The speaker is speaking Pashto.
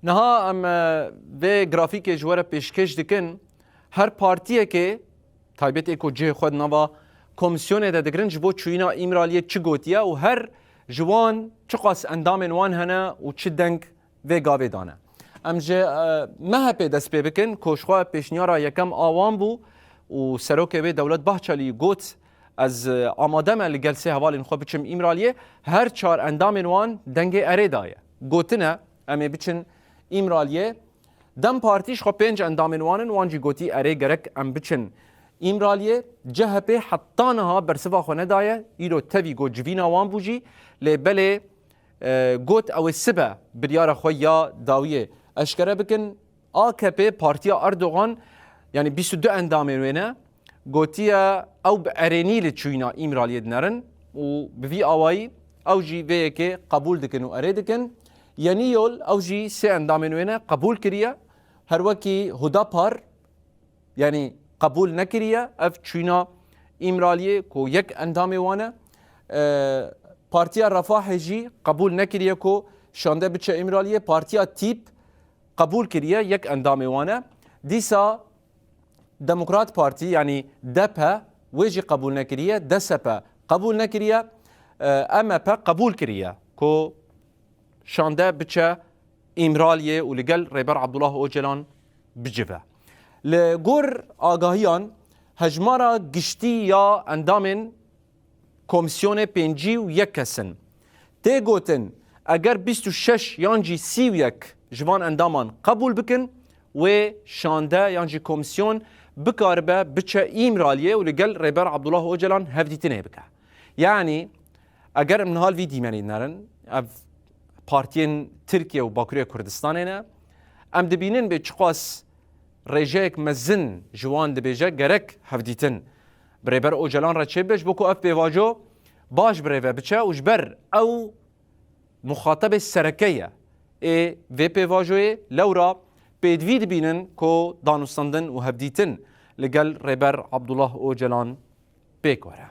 نها ام به گرافیک جواره پیشکش دکن هر پارتیه که تایبت اکو جه خود نوا کمیسیون ده دگرن جبو چوینا ایمرالیه چی گوتیه و هر جوان چه قاس اندام وان هنه و چه دنگ و گاوه دانه ام جه مهپه دست پی بکن کوشخواه پیشنیارا یکم آوان بو و سروکه به دولت بحچالی گوت از آماده من لگلسه حوالین خواه بچم ایمرالیه هر چار اندام وان دنگ اره دایه گوتنه امی بچن ایمرالیه دم پارتیش خو پنج اندام وانن وانجی گوتی اره گرک ام بچن ایمرالیه جهبه حطانها برسوا خو ندایه ایرو تبی گو جوینا وان بوجی لبله گوت او سبه بریار خو یا داویه اشکره بکن AKP پارتیا اردوغان yani 22 endamên wêne gotiye ew bi erênî li çûyîna îmraliyê dinêrin û bi vî awayî ew jî vê yekê qebûl dikin û erê dikin. Yenî yol ew jî sê endamên wêne qebûl kiriye her wekî Hudapar yani qebûl nekiriye ev çûyîna îmraliyê ku yek endamê wan e Partiya Refahê jî qebûl nekiriye ku şande biçe îmraliyê Partiya Tîp qebûl kiriye yek endamê wan e dîsa Demokrat Parti yani DP ویجی قبول نکریه DSP قبول نکریه MHP قبول کریه کو شانده بچه ایمرالیه و لگل ریبر عبدالله اوجلان بجوه لگور آگاهیان هجمارا گشتی یا اندامن کمیسیون پنجی و یک کسن تی گوتن اگر 26 یانجی 31 جوان اندامان قبول بکن و شانده یانجی کمیسیون بکاربه بچه ایمرالیه و لگل ریبر عبدالله اوجلان هفدیتنه بکه یعنی اگر من حال ویدی منید نرن اف پارتین ترکیه و باکوری کردستانه نه ام دبینن به چقاس رجاک مزن جوان دبیجه گرک هفدیتن ریبر اوجلان را چه بش بکو اف بیواجو باش بریوه بچه وجبر او مخاطب سرکیه ای وی بیواجوی لورا پیدوی دبینن کو دانستاندن و هفدیتن لگل ریبر عبدالله اوجلان بیکوره